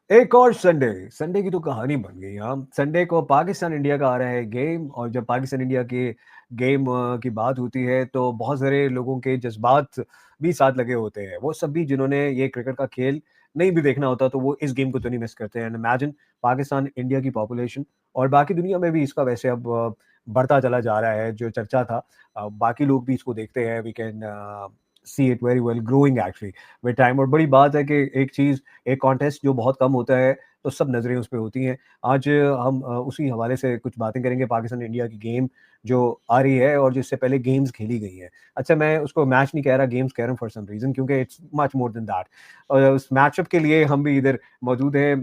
एक और Sunday Sunday की तो कहानी बन गई। हाँ, संडे को पाकिस्तान इंडिया का आ रहा है गेम, और जब पाकिस्तान इंडिया के गेम की बात होती है तो बहुत सारे लोगों के जज्बात भी साथ लगे होते हैं। वो सब भी जिन्होंने ये क्रिकेट का खेल नहीं भी देखना होता तो वो इस गेम को तो नहीं मिस करते हैं। एंड इमेजिन पाकिस्तान इंडिया की पॉपुलेशन, और बाकी दुनिया में भी इसका वैसे अब बढ़ता चला जा रहा है जो चर्चा था। बाकी लोग भी इसको देखते हैं। We can see it very well growing actually with time. और बड़ी बात है कि एक चीज़, एक कॉन्टेस्ट जो बहुत कम होता है तो सब नज़रें उस पे होती हैं। आज हम उसी हवाले से कुछ बातें करेंगे, पाकिस्तान इंडिया की गेम जो आ रही है और जिससे पहले गेम्स खेली गई हैं। अच्छा, मैं उसको मैच नहीं कह रहा, गेम्स कह रहा हूँ फॉर सम रीज़न, क्योंकि it's much more than that. उस मैचअप के लिए हम भी इधर मौजूद हैं।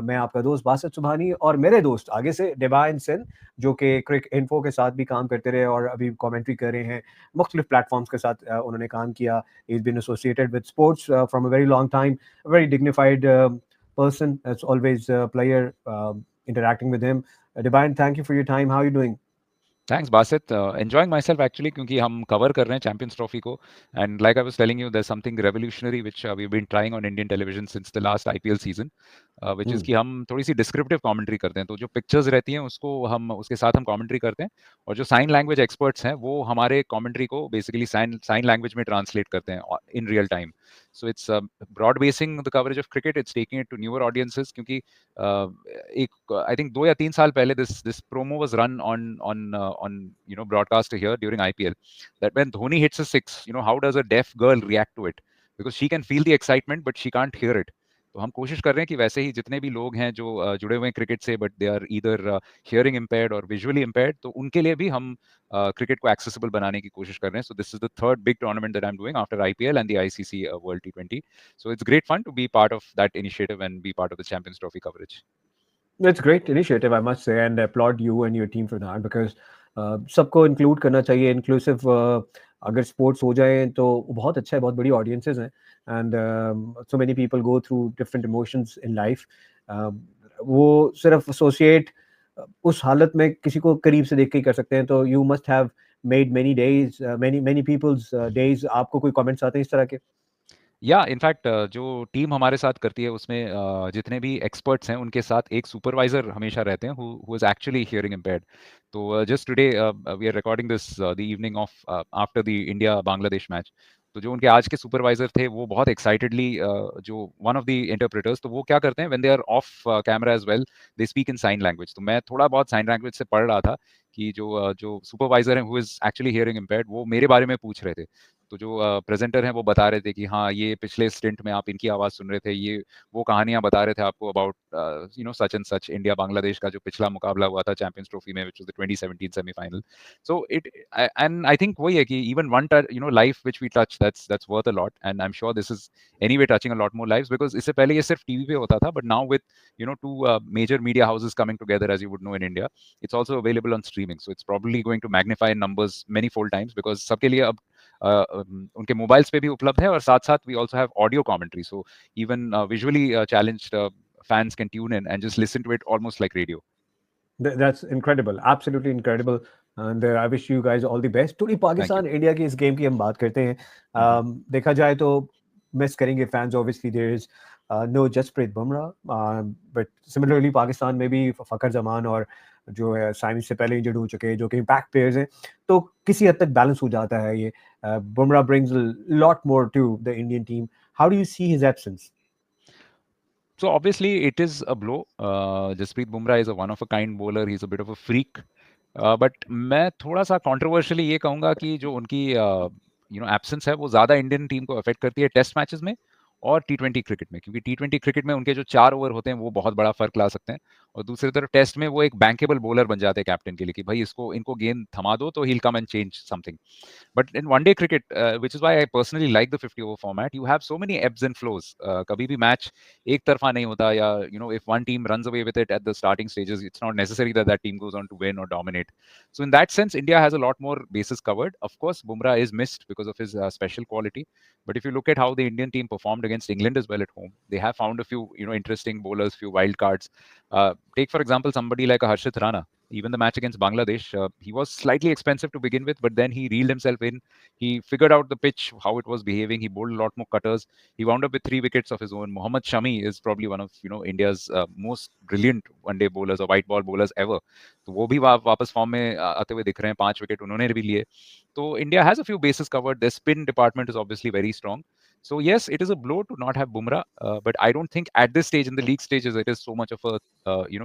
मैं आपका दोस्त बासित सुबहानी और मेरे दोस्त आगे से डिवाइन सिंह, जो कि क्रिक इन्फो के साथ भी काम करते रहे और अभी कमेंट्री कर रहे हैं। मुख्तलिफ प्लेटफॉर्म्स के साथ उन्होंने काम किया। He's been associated with sports from a very long time. A very dignified person. It's always a pleasure interacting with him. Divine, thank you for your time. How are you doing? Thanks Basit, enjoying myself actually, क्योंकि हम cover कर रहे हैं Champions Trophy को। And like I was telling you, there something revolutionary which we been trying on Indian television since the last IPL season, which is Hmm. कि हम थोड़ी सी descriptive commentary करते हैं। तो जो पिक्चर्स रहती हैं उसको हम उसके साथ हम कमेंट्री करते हैं, और जो साइन लैंग्वेज एक्सपर्ट्स हैं वो हमारे कमेंट्री को बेसिकली साइन साइन लैंग्वेज में ट्रांसलेट करते हैं in real time. So it's broad basing the coverage of cricket, it's taking it to newer audiences, क्योंकि एक आई थिंक 2 या 3 साल पहले this promo was run on broadcast here during IPL, that when Dhoni hits a six, how does a deaf girl react to it, because she can feel the excitement but she can't hear it. तो हम कोशिश कर रहे हैं कि वैसे ही जितने भी लोग हैं जो जुड़े हुए हैं क्रिकेट से, but they are either hearing impaired और विजुअली इम्पेयर्ड, तो उनके लिए भी हम क्रिकेट को एक्सेसिबल बनाने की कोशिश कर रहे हैं. So this is the third big tournament that I am doing after IPL and the ICC world T20. So it's great fun to be part of that initiative and be part of the Champions Trophy coverage. It's a great initiative, I must say, and I applaud you and your team for that because सबको include करना चाहिए। Inclusive अगर sports हो जाए तो बहुत अच्छा है, बहुत बड़ी ऑडियंसेस हैं। And so many people go through different emotions in life. वो सिर्फ एसोसिएट उस हालत में किसी को करीब से देख के ही कर सकते हैं। तो you must have made many days, many many people's days. आपको कोई कमेंट्स आते हैं इस तरह के? या इनफैक्ट जो टीम हमारे साथ करती है उसमें जितने भी एक्सपर्ट्स हैं उनके साथ एक सुपरवाइजर हमेशा रहते हैं who is actually hearing impaired. तो just today we are recording this the evening of after the India Bangladesh match. तो जो उनके आज के सुपरवाइजर थे वो बहुत एक्साइटेडली जो वन ऑफ द इंटरप्रेटर्स, तो वो क्या करते हैं when they are off camera as well, they speak in sign language. तो मैं थोड़ा बहुत साइन लैंग्वेज से पढ़ रहा था कि जो सुपरवाइजर हैं who is actually hearing impaired, वो मेरे बारे में पूछ रहे थे. तो जो प्रेजेंटर हैं वो बता रहे थे कि हाँ, ये पिछले स्टिंट में आप इनकी आवाज़ सुन रहे थे, ये वो कहानियाँ बता रहे थे आपको about such and such India Bangladesh का जो पिछला मुकाबला हुआ था चैंपियंस ट्रॉफी में, which was the 2017 semifinal. So it and I think वही है कि even one life which we touch, that's worth a lot, and I am sure this is anyway touching a lot more lives, because इससे पहले ये सिर्फ TV पे होता था, but now with two major media houses coming together as you would know in India, it's also available on streaming, so it's probably going to magnify in numbers many fold times, because सबके लिए अब उनके mobiles पे भी उपलब्ध है, और साथ साथ we also have audio commentary, so even visually challenged fans can tune in and just listen to it almost like radio. That's incredible, absolutely incredible. And I wish you guys all the best. थोड़ी Thank you. Pakistan India की इस game की हम बात करते हैं। Mhm. देखा जाए तो मिस करेंगे fans, obviously there is no Jasprit Bumrah, but similarly Pakistan में भी फखर जमान और जो है साइम से पहले इंजर्ड हो चुके हैं, जो कि इम्पैक्ट प्लेयर्स हैं। तो किसी हद तक बैलेंस हो जाता है ये। Bumrah brings lot more to the Indian team. How do you see his absence? So obviously it is a blow. Jasprit Bumrah is a one of a kind bowler. He's a bit of a freak. But मैं थोड़ा सा कंट्रोवर्शियली ये कहूंगा कि जो उनकी absence है वो ज़्यादा इंडियन टीम को अफेक्ट करती है टेस्ट मैचेस में और T20 क्रिकेट में, क्योंकि T20 क्रिकेट में उनके जो 4 ओवर होते हैं वो बहुत बड़ा फर्क ला सकते हैं, और दूसरी तरफ टेस्ट में वो एक बैंकेबल बॉलर बन जाते हैं कैप्टन के लिए कि भाई इसको इनको गेंद थमा दो तो he come and change something. But in one day cricket, which is why I personally like the 50 over format, you have so many ebbs and flows. कभी भी मैच एक तरफा नहीं होता, या if one team runs away with it at the starting stages, it's not necessary that that team goes on to win or dominate. So in that sense, India has a lot more bases covered. Of course, Bumrah is missed because of his special quality. But if you look at how the Indian team performed against England as well at home, they have found a few interesting bowlers, few wild cards. Take for example somebody like a Harshit Rana. even the match against Bangladesh, he was slightly expensive to begin with, but then he reeled himself in. He figured out the pitch, how it was behaving. He bowled a lot more cutters. He wound up with 3 wickets of his own. Mohammad Shami is probably one of India's most brilliant one-day bowlers or white ball bowlers ever. तो वो भी वापस form में आते हुए दिख रहे हैं. 5 विकेट उन्होंने भी लिए. So India has a few bases covered. Their spin department is obviously very strong. So yes, it is a blow to not have Bumrah, but I don't think at this stage in the league stages it is so much of a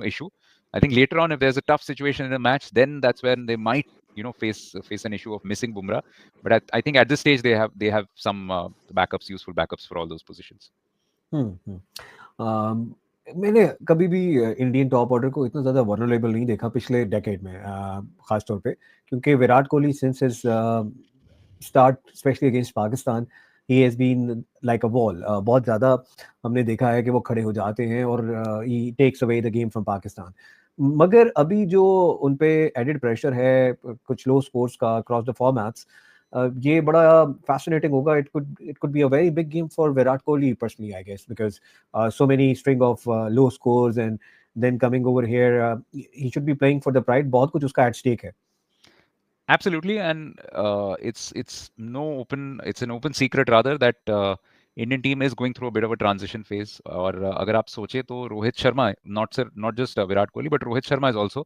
issue. I think later on, if there's a tough situation in a match, then that's when they might face an issue of missing Bumrah. But I think at this stage they have some backups, useful backups for all those positions. मैंने कभी भी Indian top order को इतना ज़्यादा vulnerable नहीं देखा पिछले decade में, ख़ास तौर पे, क्योंकि Virat Kohli since his start specially against Pakistan, he has been like a wall. बहुत ज़्यादा हमने देखा है कि वो खड़े हो जाते हैं और he takes away the game from Pakistan. मगर अभी जो उन पे एडेड प्रेशर है कुछ लो स्कोर्स का अक्रॉस द फॉर्मेट्स, ये बड़ा fascinating होगा. It could be a very big game for Virat Kohli personally, I guess, because so many string of low scores and then coming over here, he should be playing for the pride. बहुत कुछ उसका at stake है. Absolutely, and it's an open secret rather that Indian team is going through a bit of a transition phase. और अगर आप सोचे तो Rohit Sharma, not just Virat Kohli, but Rohit Sharma is also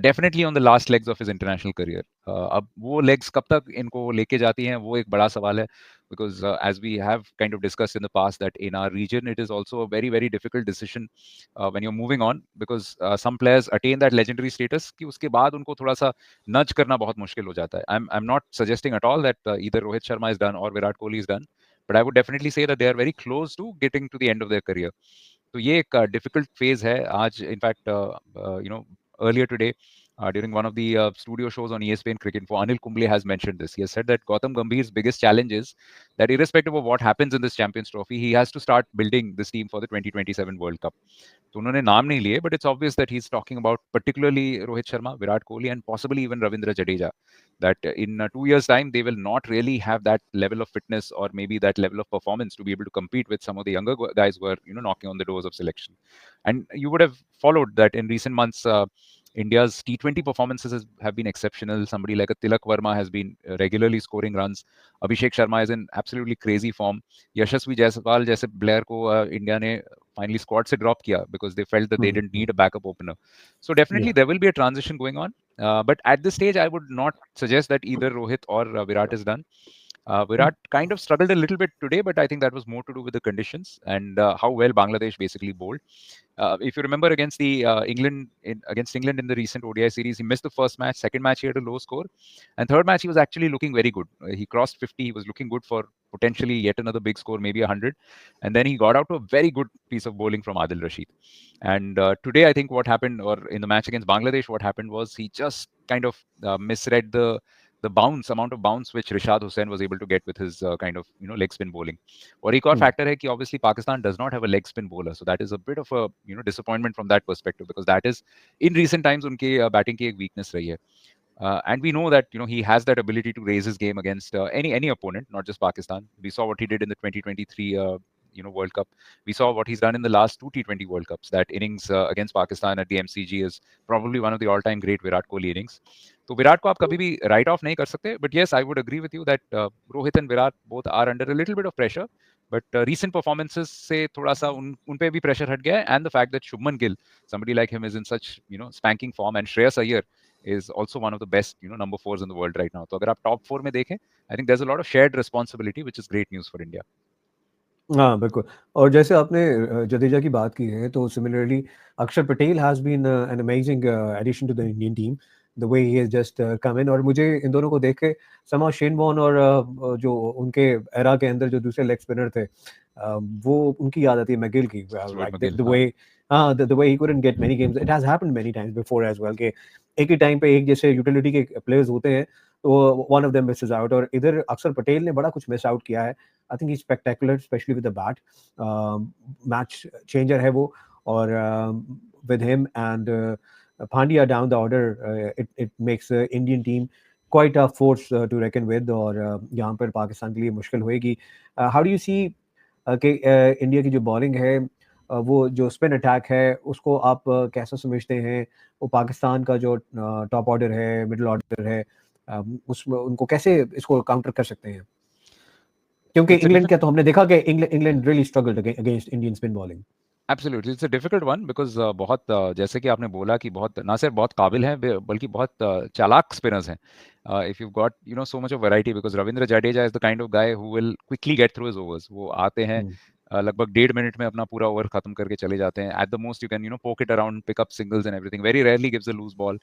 definitely on the last legs of his international career. अब वो legs कब तक इनको लेके जाती हैं, वो एक बड़ा सवाल है. Because as we have kind of discussed in the past, that in our region it is also a very very difficult decision when you're moving on, because some players attain that legendary status कि उसके बाद उनको थोड़ा सा nudge करना बहुत मुश्किल हो जाता है. I'm not suggesting at all that either Rohit Sharma is done or Virat Kohli is done, but I would definitely say that they are very close to getting to the end of their career. तो ये एक difficult phase है. आज in fact earlier today during one of the studio shows on ESPN Cricket Info, Anil Kumble has mentioned this. He has said that Gautam Gambhir's biggest challenge is that irrespective of what happens in this Champions Trophy, he has to start building this team for the 2027 World Cup. तो उन्होंने नाम नहीं लिए, but it's obvious that he's talking about particularly Rohit Sharma, Virat Kohli, and possibly even Ravindra Jadeja. That in 2 years' time, they will not really have that level of fitness or maybe that level of performance to be able to compete with some of the younger guys who are knocking on the doors of selection. And you would have followed that in recent months. India's T20 performances have been exceptional. Somebody like a Tilak Verma has been regularly scoring runs. Abhishek Sharma is in absolutely crazy form. Yashasvi Jaiswal जैसे player को India ने finally squad से drop किया because they felt that they didn't need a backup opener. So definitely there will be a transition going on. But at this stage, I would not suggest that either Rohit or Virat is done. Virat kind of struggled a little bit today, but I think that was more to do with the conditions and how well Bangladesh basically bowled. If you remember against the England in the recent ODI series, he missed the first match. Second match he had a low score, and third match he was actually looking very good. He crossed 50. He was looking good for potentially yet another big score, maybe 100, and then he got out to a very good piece of bowling from Adil Rashid. And today, I think what happened, or in the match against Bangladesh, what happened was he just kind of misread the amount of bounce which Rishad Hussain was able to get with his kind of leg spin bowling. और एक और factor है कि obviously Pakistan does not have a leg spin bowler, so that is a bit of a disappointment from that perspective, because that is in recent times उनके batting की एक weakness रही है. And we know that he has that ability to raise his game against any opponent, not just Pakistan. We saw what he did in the 2023 World Cup. We saw what he's done in the last 2 T20 World Cups. That innings against Pakistan at the MCG is probably one of the all-time great Virat Kohli innings. तो विराट को आप कभी भी right of नहीं कर सकते, but yes I would agree with you that Rohit and Virat both are under a little bit of pressure, but recent performances से थोड़ा सा उन पे भी प्रेशर हट गया है. And the fact that Shubman Gill, somebody like him, is in such spanking form, and Shreyas Iyer is also one of the best number 4s in the world right now. तो अगर आप टॉप 4 में देखें, I think there's a lot of shared responsibility, which is great news for India. हाँ, बिल्कुल. और जैसे आपने जडेजा की बात की है, तो similarly Akshar Patel has been an amazing addition to the Indian team, the way he has just come in. और मुझे इन दोनों को देख के समहाउ शेन वॉर्न और जो उनके एरा के अंदर जो दूसरे लेग स्पिनर थे, वो उनकी याद आती है मैगिल की. The way the way he couldn't get many games. It has happened many times before as well कि एक ही टाइम पे एक जैसे यूटिलिटी के प्लेयर्स होते हैं, तो one of them Mrs out. और इधर अक्षर पटेल ने बड़ा कुछ मिस आउट किया है. I think he's spectacular, especially with the bat. Match changer है वो. और with him and Pandya down the order, it makes the Indian team quite a force to reckon with. और यहाँ पर पाकिस्तान के लिए मुश्किल होएगी. How do you see कि इंडिया की जो बॉलिंग है, वो जो स्पिन अटैक है उसको आप कैसा समझते हैं? वो पाकिस्तान का जो टॉप ऑर्डर है, मिडल ऑर्डर है, उसमें उनको कैसे इसको काउंटर कर सकते हैं? क्योंकि It's a इंग्लैंड का difficult. तो हमने देखा कि England really struggled against Indian spin bowling. Absolutely it's a difficult one because बहुत जैसे कि आपने बोला कि बहुत ना सिर्फ बहुत काबिल हैं बल्कि बहुत चालाक स्पिनर्स हैं. If you got so much of variety because Ravindra Jadeja is the kind of guy who will quickly get through his overs. वो आते हैं हुँ, लगभग 1.5 मिनट में अपना पूरा ओवर खत्म करके चले जाते हैं. At the most you can poke it around, pick up singles and everything. Very rarely gives a loose ball.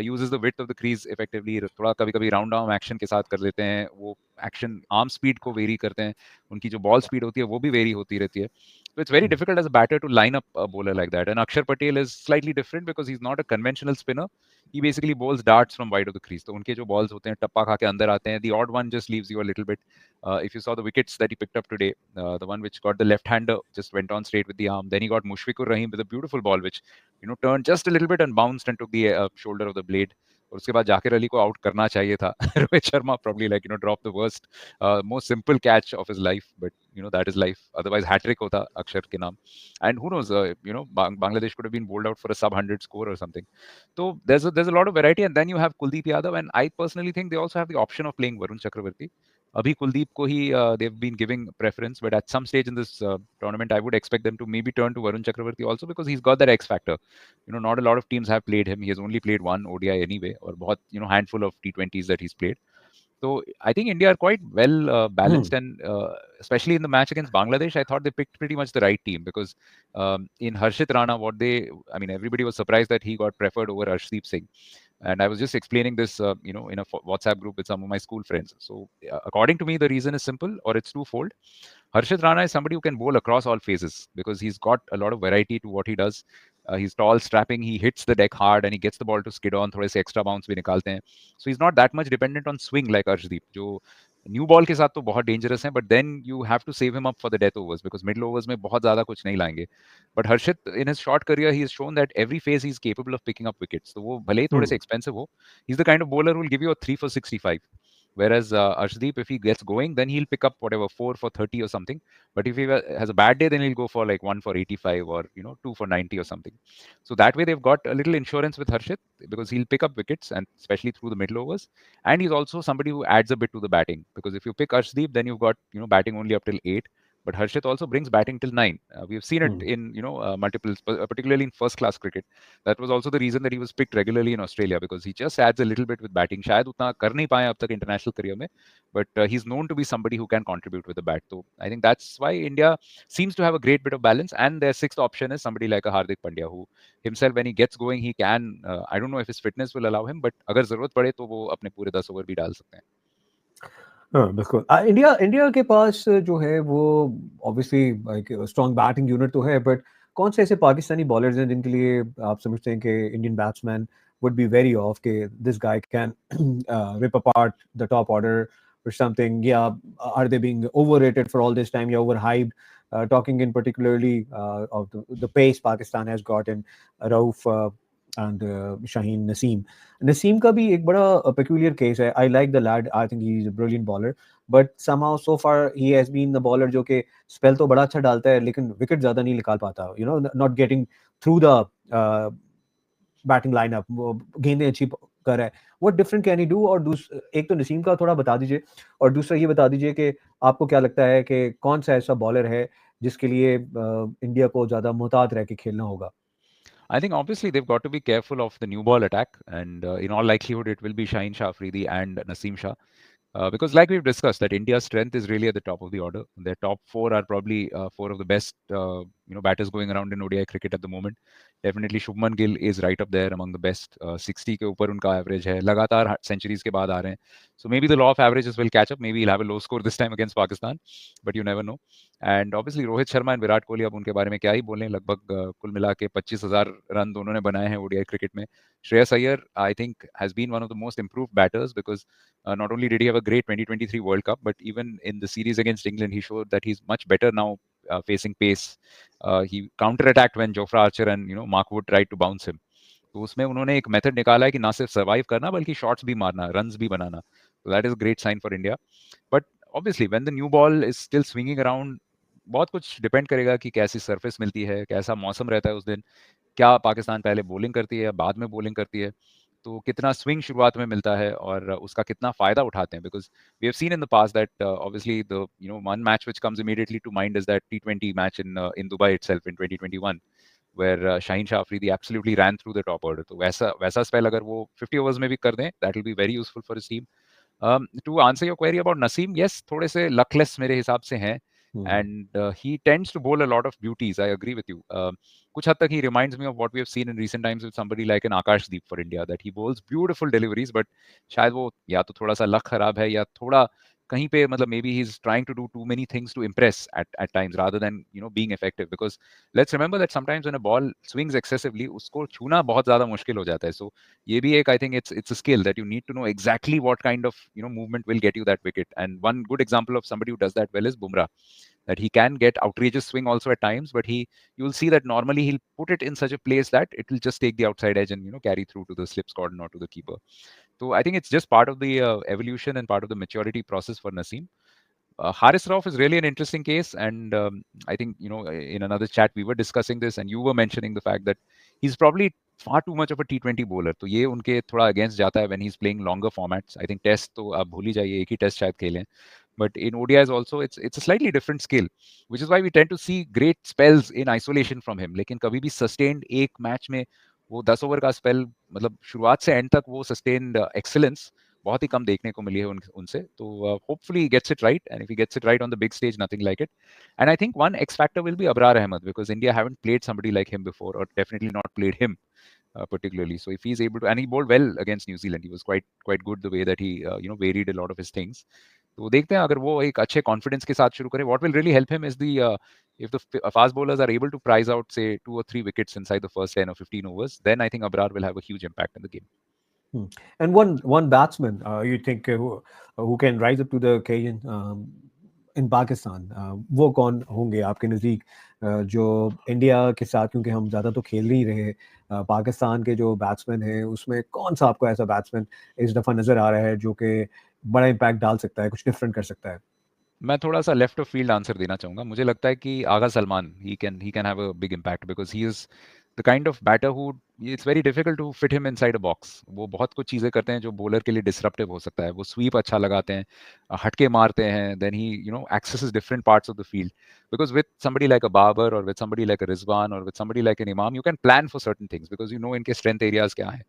Uses the width of the crease effectively. थोड़ा कभी कभी राउंड आर्म एक्शन के साथ कर देते हैं. वो एक्शन आर्म स्पीड को वेरी करते हैं. उनकी जो बॉल स्पीड होती है वो भी वेरी होती रहती है. So it's very hmm, difficult as a batter to line up a bowler like that. And Akshar Patel is slightly different because he's not a conventional spinner. He basically bowls darts from wide of the crease. तो उनके जो balls होते हैं टप्पा खा के अंदर आते हैं. The odd one just leaves you a little bit. If you saw the wickets that he picked up today, the one which got the left-hander just went on straight with the arm. Then he got Mushfiqur Rahim with a beautiful ball which turned just a little bit and bounced and took the shoulder of the blade. और उसके बाद जाकिर अली को out करना चाहिए था. Rohit Sharma probably dropped the worst most simple catch of his life, but that is life. Otherwise hat trick hota Akshar ke naam. And who knows, Bangladesh could have been bowled out for a sub 100 score or something. So there's a lot of variety. And then you have Kuldeep Yadav, and I personally think they also have the option of playing Varun Chakravarti. Abhi Kuldeep ko hi they've been giving preference, but at some stage in this tournament I would expect them to maybe turn to Varun Chakravarti also, because he's got that X factor. Not a lot of teams have played him. He has only played one ODI anyway, or bahut handful of T20s that he's played. So I think India are quite well hmm, balanced, and especially in the match against Bangladesh, I thought they picked pretty much the right team, because in Harshit Rana, I mean, everybody was surprised that he got preferred over Arshdeep Singh. And I was just explaining this, in a WhatsApp group with some of my school friends. So according to me, the reason is simple, or it's twofold. Harshit Rana is somebody who can bowl across all phases because he's got a lot of variety to what he does. He's tall, strapping, he hits the deck hard, and he gets the ball to skid on. थोड़े से extra bounce भी निकालते हैं. So he's not that much dependent on swing like Arshdeep, जो new ball के साथ तो बहुत डेंजरस है, but then you have to save him up for the death overs, because middle overs में बहुत ज्यादा कुछ नहीं लाएंगे. But Harshit in his short career he has shown that every phase he is capable of picking up wickets. तो वो भले ही थोड़े से हुँ, एक्सपेंसिव हो, he is the kind of bowler will give you a 3 for 65. Whereas Arshdeep, if he gets going, then he'll pick up whatever 4 for 30 or something. But if he has a bad day, then he'll go for like 1 for 85, or 2 for 90 or something. So that way they've got a little insurance with Harshit, because he'll pick up wickets, and especially through the middle overs. And he's also somebody who adds a bit to the batting, because if you pick Arshdeep, then you've got batting only up till 8. But Harshit also brings batting till 9. We've seen it hmm, in multiple, particularly in first class cricket. That was also the reason that he was picked regularly in Australia, because he just adds a little bit with batting. शायद उतना कर नहीं पाए अब तक international career में, but he's known to be somebody who can contribute with the bat. So I think that's why India seems to have a great bit of balance. And their sixth option is somebody like a Hardik Pandya, who himself, when he gets going, he can. I don't know if his fitness will allow him, but अगर जरूरत पड़े तो वो अपने पूरे 10 over भी डाल सकते हैं. हाँ, बिल्कुल। इंडिया इंडिया के पास जो है वो ऑब्वियसली एक स्ट्रॉन्ग बैटिंग यूनिट तो है, बट कौन से ऐसे पाकिस्तानी बॉलर्स हैं जिनके लिए आप समझते हैं कि Indian batsman would be very off कि this guy can rip apart the top order और समथिंग, या are they being overrated for all this time या overhyped? Talking in particularly of the pace Pakistan has got in Rauf and Shaheen Naseem. Naseem का भी एक बड़ा peculiar case है. I like the lad. I think he is a brilliant bowler. But somehow so far he has been the bowler जो कि spell तो बड़ा अच्छा डालता है लेकिन wicket ज़्यादा नहीं निकाल पाता. You know, not getting through the batting lineup, वो गेंदें अच्छी कर रहा है. What different can he do? और एक तो नसीम का थोड़ा बता दीजिए, और दूसरा ये बता दीजिए कि आपको क्या लगता है कि कौन सा ऐसा बॉलर है जिसके लिए इंडिया को ज़्यादा मुहतात रह के खेलना होगा? I think obviously they've got to be careful of the new ball attack, and in all likelihood it will be Shaheen Shah Afridi and Naseem Shah. Because like we've discussed, that India's strength is really at the top of the order. Their top four are probably four of the best, batters going around in ODI cricket at the moment. Definitely Shubman Gill is right up there among the best. 60 के ऊपर उनका average है. लगातार centuries के बाद आ रहे हैं. So maybe the law of averages will catch up. Maybe he'll have a low score this time against Pakistan, but you never know. And obviously Rohit Sharma and Virat Kohli, अब उनके बारे में क्या ही बोलें. लगभग कुल मिला के 25,000 रन दोनों ने बनाए हैं ODI cricket में. Shreyas Iyer, I think, has been one of the most improved batters, because not only did he have a great 2023 World Cup, but even in the series against England, he showed that he's much better now facing pace. He counter-attacked when Jofra Archer and Mark Wood tried to bounce him. तो उसमें उन्होंने एक method निकाला है कि ना सिर्फ survive करना बल्कि शॉट्स भी मारना, रन्स भी बनाना. So that is a great sign for India. But obviously, when the new ball is still swinging around, बहुत कुछ डिपेंड करेगा कि कैसी सरफेस मिलती है, कैसा मौसम रहता है उस दिन, क्या पाकिस्तान पहले बॉलिंग करती है या बाद में बॉलिंग करती है, तो कितना स्विंग शुरुआत में मिलता है और उसका कितना फ़ायदा उठाते हैं। Because we have seen in the past that obviously the one match which comes immediately to mind is that T20 match in Dubai itself in 2021 where Shaheen Shah Afridi absolutely ran through the top order. तो वैसा वैसा spell अगर वो 50 overs में भी कर दें, that will be very useful for his team. To answer your query about Naseem, yes, थोड़े से luckless मेरे हिसाब से हैं, हम्म। and he tends to bowl a lot of beauties. I agree with you. कुछ हद तक he reminds me of what we have seen in recent times with somebody like an Akashdeep for India, that he bowls beautiful deliveries, but शायद वो या तो थोड़ा सा luck खराब है या थोड़ा कहीं पे मतलब maybe he's trying to do too many things to impress at times rather than being effective, because let's remember that sometimes when a ball swings excessively उसको छूना बहुत ज़्यादा मुश्किल हो जाता है. So ये भी एक, I think it's a skill that you need to know exactly what kind of movement will get you that wicket. And one good example of somebody who does that well is Bumrah, that he can get outrageous swing also at times, but you'll see that normally he'll put it in such a place that it will just take the outside edge and carry through to the slips cordon or to the keeper. So I think it's just part of the evolution and part of the maturity process for Naseem. Haris Rauf is really an interesting case, and I think in another chat we were discussing this, and you were mentioning the fact that he's probably far too much of a T20 bowler. तो ये उनके थोड़ा against जाता है when he's playing longer formats. I think Test तो आप भूल ही जाइए, एक ही Test शायद खेलें. But in ODIs also, it's a slightly different skill, which is why we tend to see great spells in isolation from him. लेकिन कभी भी sustained एक मैच में वो 10 ओवर का स्पेल, मतलब शुरुआत से एंड तक वो सस्टेन्ड एक्सीलेंस बहुत ही कम देखने को मिली है उनसे. तो hopefully gets it right, and if he gets it right on the big stage, nothing like it. And I think one X factor will be Abrar Ahmed, because India haven't played somebody like him before, और definitely not played him particularly. So if he's able to, and he bowled well against New Zealand, he was quite good the way that he varied a lot of his things. तो देखते हैं अगर वो एक अच्छे confidence के साथ शुरू करें. What will really help him is the if the fast bowlers are able to prize out say 2 or 3 wickets inside the first 10 or 15 overs, then I think Abrar will have a huge impact in the game. And one batsman you think who can rise up to the occasion in Pakistan, वो कौन होंगे आपके नज़दीक जो India के साथ, क्योंकि हम ज़्यादा तो खेल नहीं रहे, पाकिस्तान के जो बैट्समैन हैं उसमें कौन सा आपको ऐसा बैट्समैन इस दफ़ा नज़र आ रहा है जो कि बड़ा इम्पैक्ट डाल सकता है, कुछ डिफरेंट कर सकता है? मैं थोड़ा सा लेफ्ट ऑफ फील्ड आंसर देना चाहूंगा. मुझे लगता है कि Agha Salman, he can have a big impact, because he is the kind of batter who it's very difficult to fit him inside a box. वो बहुत कुछ चीज़ें करते हैं जो बॉलर के लिए डिसरप्टिव हो सकता है. वो स्वीप अच्छा लगाते हैं, हटके मारते हैं, then he accesses different parts of the field. Because with somebody like a Babar or with somebody like a Rizwan or with somebody like an Imam, you can plan for certain things because इनके strength areas क्या है.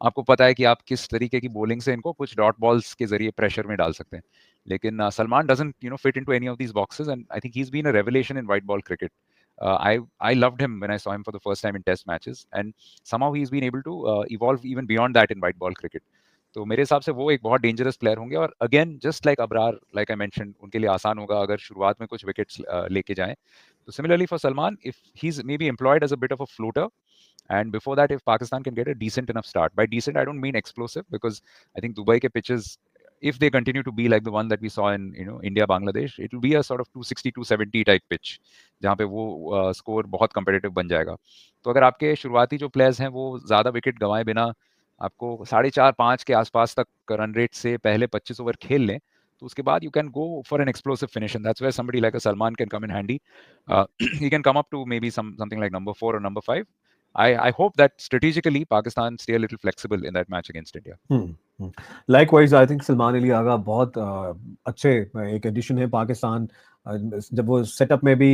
आपको पता है कि आप किस तरीके की बॉलिंग से इनको कुछ डॉट बॉल्स के जरिए प्रेशर में डाल सकते हैं. लेकिन Salman doesn't fit into any of these boxes, and I think he's been a revelation in white ball cricket. I loved him when I saw him for the first time in test matches, and somehow he's been able to evolve even beyond that in white ball cricket. तो मेरे हिसाब से वो एक बहुत dangerous player होंगे. और again just like Abrar, like I mention, उनके लिए आसान होगा अगर शुरुआत में कुछ विकेट्स लेके जाएं. तो similarly for Salman, if he is maybe employed as a bit of a floater, and before that, if Pakistan can get a decent enough start, by decent I don't mean explosive, because I think Dubai ke pitches, if they continue to be like the one that we saw in India Bangladesh, it will be a sort of 260 270 type pitch, जहाँ पे वो score बहुत competitive बन जाएगा. तो अगर आपके शुरुआती जो प्लेयर्स हैं वो ज़्यादा विकेट गंवाए बिना आपको 4.5-5 के आसपास तक रन रेट से पहले 25 ओवर खेल लें, तो उसके बाद you can go for an explosive finish, and that's where somebody like a Salman can come in handy. He can come up to maybe something like number 4 or number 5. I hope that strategically Pakistan stay a little flexible in that match against India. Likewise I think Salman Ali Agha बहुत अच्छे एक addition है पाकिस्तान. जब वो setup में भी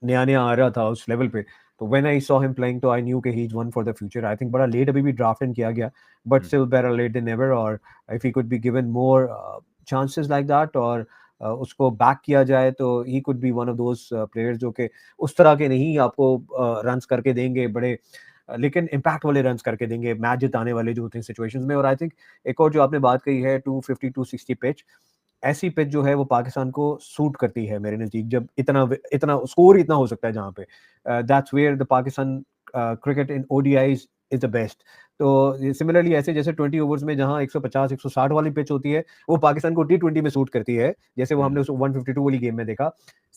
नया नया आ रहा था उस लेवल पे, तो when I saw him playing तो आई न्यू कि he is one for the future. I think बड़ा लेट अभी भी ड्राफ्ट इन किया गया, but still better late than never. और if he could be given more chances like that और उसको बैक किया जाए तो he could be one of those players जो कि उस तरह के नहीं आपको रन्स करके देंगे बड़े, लेकिन इम्पैक्ट वाले रन्स करके देंगे मैच जिताने वाले जो होते हैं सिचुएशंस में. और आई थिंक एक और जो आपने बात कही है 250 260 पिच, ऐसी पिच जो है वो पाकिस्तान को सूट करती है मेरे नज़दीक. जब इतना इतना स्कोर इतना हो सकता है जहाँ पे, that's where the Pakistan cricket in ODIs is the best. तो सिमिलरली ऐसे जैसे 20 ओवर्स में जहाँ 150 160 वाली पिच होती है वो पाकिस्तान को T20 में सूट करती है, जैसे वो हमने उस 152 वाली गेम में देखा.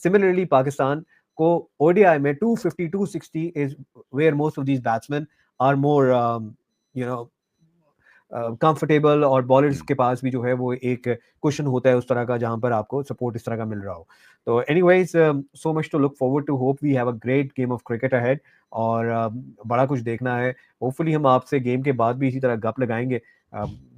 सिमिलरली पाकिस्तान को ओडीआई में 250 260 is where most of these batsmen are more you know comfortable और बॉलर्स के पास भी जो है वो एक कुशन होता है उस तरह का जहाँ पर आपको सपोर्ट इस तरह का मिल रहा हो। तो anyways so much to look forward to, hope we have a great game of cricket ahead और बड़ा कुछ देखना है। होपफुली हम आपसे गेम के बाद भी इसी तरह गप लगाएँगे।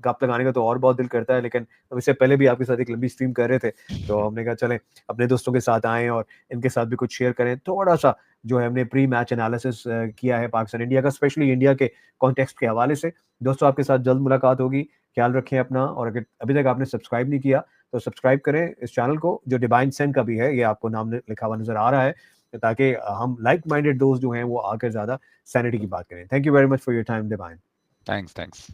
गप लगाने का तो और बहुत दिल करता है, लेकिन इससे पहले भी आपके साथ एक लंबी स्ट्रीम कर रहे थे, तो हमने कहा चलें अपने दोस्तों के साथ आएँ और इनके साथ भी कुछ शेयर करें। थोड़ा-सा जो है हमने प्री मैच एनालिसिस किया है पाकिस्तान इंडिया का, स्पेशली इंडिया के कॉन्टेक्स्ट के हवाले से। दोस्तों आपके साथ जल्द मुलाकात होगी। ख्याल रखें अपना, और अगर अभी तक आपने सब्सक्राइब नहीं किया तो सब्सक्राइब करें इस चैनल को, जो डिवाइन सेंड का भी है, ये आपको नाम लिखा हुआ नज़र आ रहा है, ताकि हम लाइक माइंडेड दोस्त जो हैं वो आकर ज़्यादा सैनिटी की बात करें। Thank you very much for your time divine. Thanks, thanks.